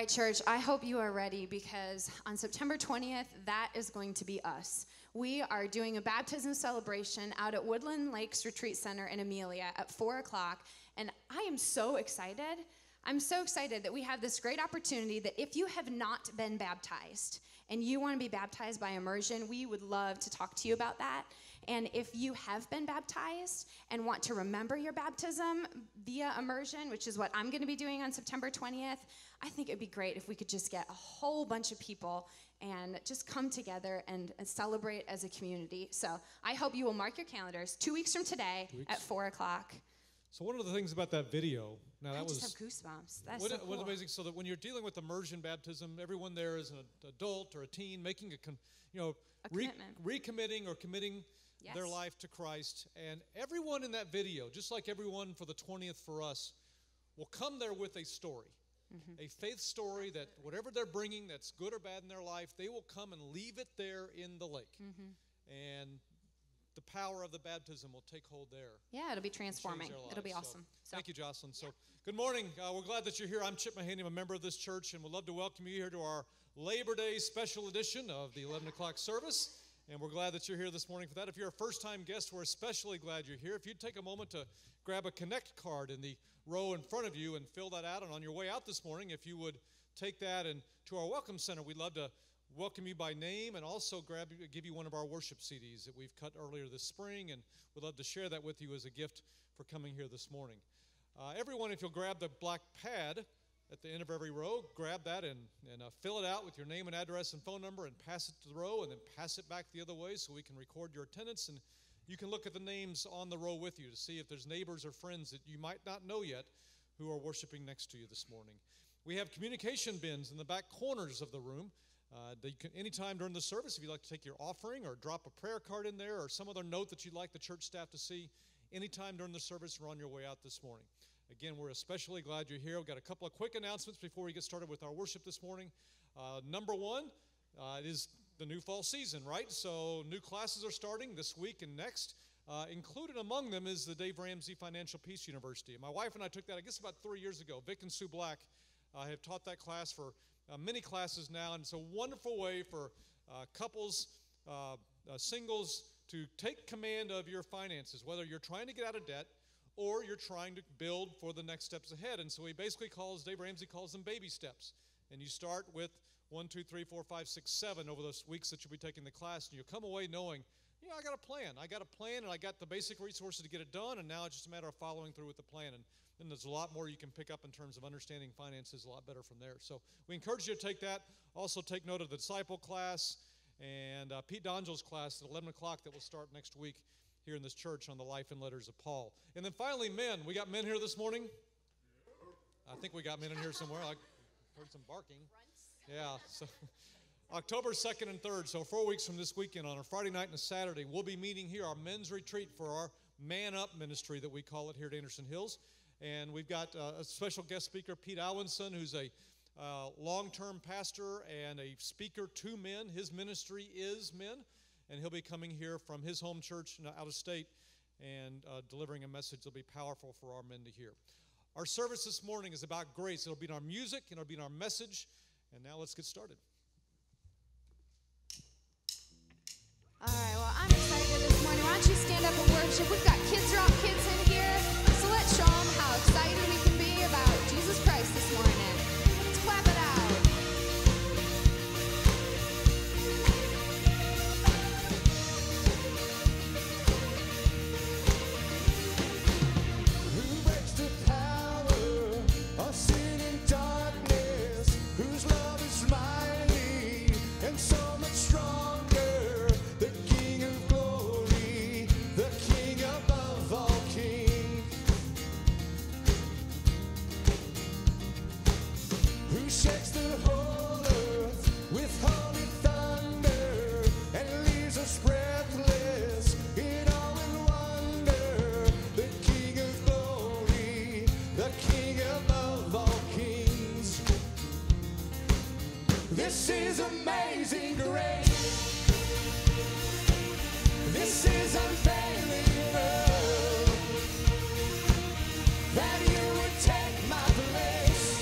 right, church, I hope you are ready because on September 20th, that is going to be us. We are doing a baptism celebration out at Woodland Lakes Retreat Center in Amelia at 4 o'clock, and I am so excited. I'm so excited that we have this great opportunity that if you have not been baptized and you want to be baptized by immersion, we would love to talk to you about that. And if you have been baptized and want to remember your baptism via immersion, which is what I'm going to be doing on September 20th, I think it'd be great if we could just get a whole bunch of people and just come together and celebrate as a community. So I hope you will mark your calendars 2 weeks from today at 4 o'clock. So one of the things about that video, now that I was... I just have goosebumps. That's so cool. What's amazing, so that when you're dealing with immersion baptism, everyone there is an adult or a teen making recommitting or committing their life to Christ. And everyone in that video, just like everyone for the 20th for us, will come there with a story. A faith story that whatever they're bringing that's good or bad in their life, they will come and leave it there in the lake. And the power of the baptism will take hold there. Yeah, it'll be transforming. It'll be awesome. So, thank you, Jocelyn. So, good morning. We're glad that you're here. I'm Chip Mahaney. I'm a member of this church, and we'd love to welcome you here to our Labor Day special edition of the 11 o'clock service. And we're glad that you're here this morning for that. If you're a first-time guest, we're especially glad you're here. If you'd take a moment to grab a Connect card in the row in front of you and fill that out, and on your way out this morning, if you would take that and to our Welcome Center, we'd love to welcome you by name and also give you one of our worship CDs that we've cut earlier this spring, and we'd love to share that with you as a gift for coming here this morning. Everyone, if you'll grab the black pad at the end of every row, grab that and fill it out with your name and address and phone number and pass it to the row and then pass it back the other way so we can record your attendance, and you can look at the names on the row with you to see if there's neighbors or friends that you might not know yet who are worshiping next to you this morning. We have communication bins in the back corners of the room. Anytime during the service, if you'd like to take your offering or drop a prayer card in there or some other note that you'd like the church staff to see, anytime during the service or on your way out this morning. Again, we're especially glad you're here. We've got a couple of quick announcements before we get started with our worship this morning. Number one, it is the new fall season, right? So new classes are starting this week and next. Included among them is the Dave Ramsey Financial Peace University. My wife and I took that, I guess, about 3 years ago. Vic and Sue Black have taught that class for many classes now, and it's a wonderful way for couples, singles, to take command of your finances, whether you're trying to get out of debt or you're trying to build for the next steps ahead. And so Dave Ramsey calls them baby steps. And you start with 1, 2, 3, 4, 5, 6, 7 over those weeks that you'll be taking the class, and you'll come away knowing, I got a plan. And I got the basic resources to get it done, and now it's just a matter of following through with the plan. And then there's a lot more you can pick up in terms of understanding finances a lot better from there. So we encourage you to take that. Also take note of the disciple class and Pete Dongel's class at 11 o'clock that will start next week here in this church on the life and letters of Paul. And then finally, men. We got men here this morning? I think we got men in here somewhere. I heard some barking. Yeah, so October 2nd and 3rd, so 4 weeks from this weekend, on a Friday night and a Saturday, we'll be meeting here, our men's retreat for our Man Up ministry that we call it here at Anderson Hills. And we've got a special guest speaker, Pete Alwinson, who's a long-term pastor and a speaker to men. His ministry is men, and he'll be coming here from his home church out of state and delivering a message that'll be powerful for our men to hear. Our service this morning is about grace. It'll be in our music, and it'll be in our message. And now let's get started. All right, well, I'm excited this morning. Why don't you stand up and worship? We've got Kids Rock kids in here, so let's show them how excited we can be about Jesus Christ this morning. Let's clap it out. Who breaks the power of sin and darkness? Whose love is mighty and so much stronger? The King of glory, the King above all kings. Who shakes the whole earth with holy thunder and leaves us breathless in awe and wonder? The King of glory, the King above all kings. This is amazing grace. This is unfailing love, that you would take my place.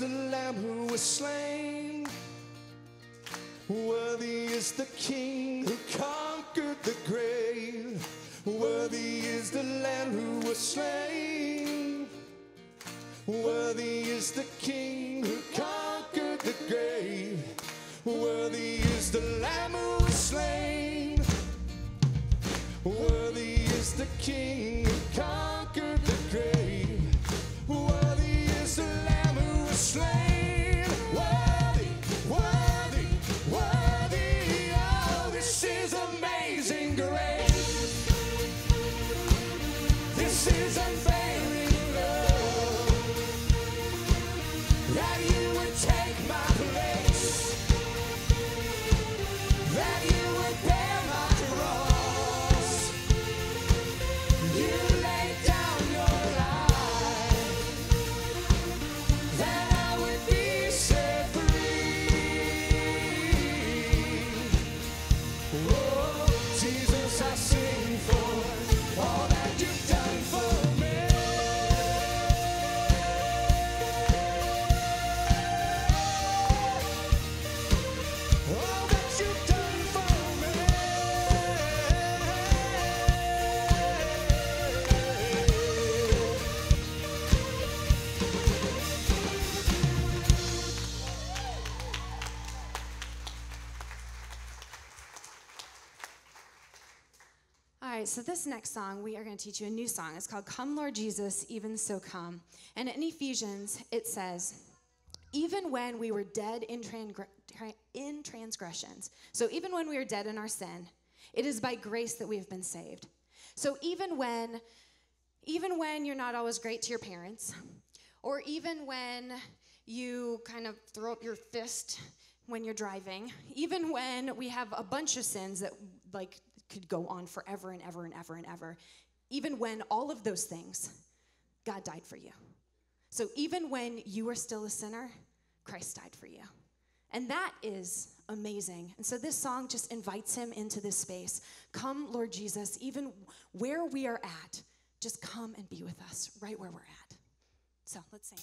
the Lamb who was slain. Worthy is the King who conquered the grave. Worthy is the Lamb who was slain. Worthy is the King who conquered the grave. Worthy is the Lamb who was slain. Worthy is the King who conquered the grave. Worthy is the Lamb who was slain. Worthy, worthy, worthy. Oh, this is amazing grace. This is unfailing love. That you would take my place. That you would bear my cross. You laid down your life, that I would be set free. Oh, Jesus, I sing for all that you've done for me. All that you've done for me. All right, so this next song, we are going to teach you a new song. It's called Come, Lord Jesus, Even So Come. And in Ephesians, it says, even when we were dead in transgressions, so even when we were dead in our sin, it is by grace that we have been saved. So even when you're not always great to your parents, or even when you kind of throw up your fist when you're driving, even when we have a bunch of sins that like could go on forever and ever and ever and ever, even when all of those things, God died for you. So even when you were still a sinner, Christ died for you. And that is amazing. And so this song just invites him into this space. Come, Lord Jesus, even where we are at, just come and be with us right where we're at. So let's sing.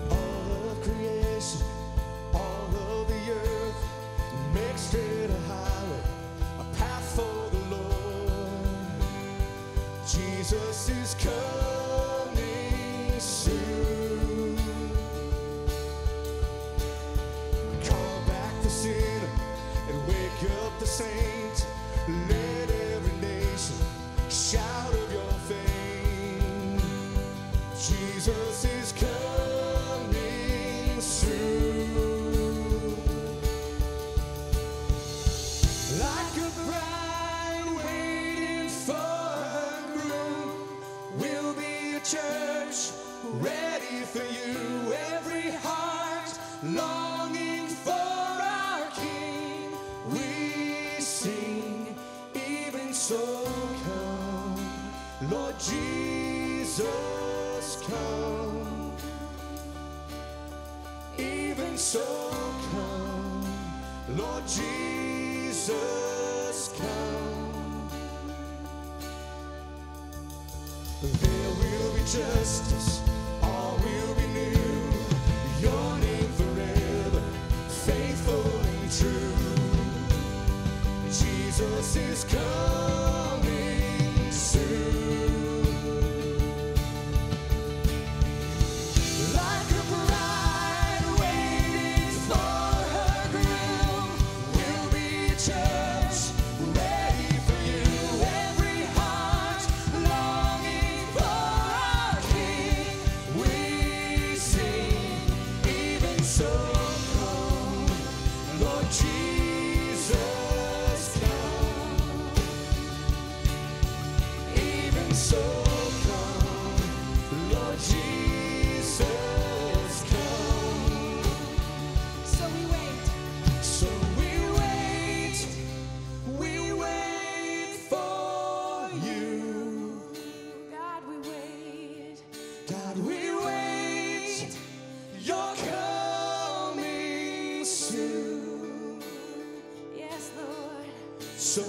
All of creation, all of the earth, make straight a highway, a path for the Lord. Jesus is coming soon. Call back the sinner and wake up the saint. Let every nation shout of your fame. Jesus is coming soon. Like a bride waiting for her groom, we'll be a church ready for you. Every heart longing for our King. We sing, even so come, Lord Jesus, come. Even so come, Lord Jesus, come. There will be justice, all will be new. Your name forever, faithful and true. Jesus is coming soon. Like a bride waiting for her groom, we'll be a church ready for you. Every heart longing for our King. God, we wait, you're coming soon. Yes, Lord. So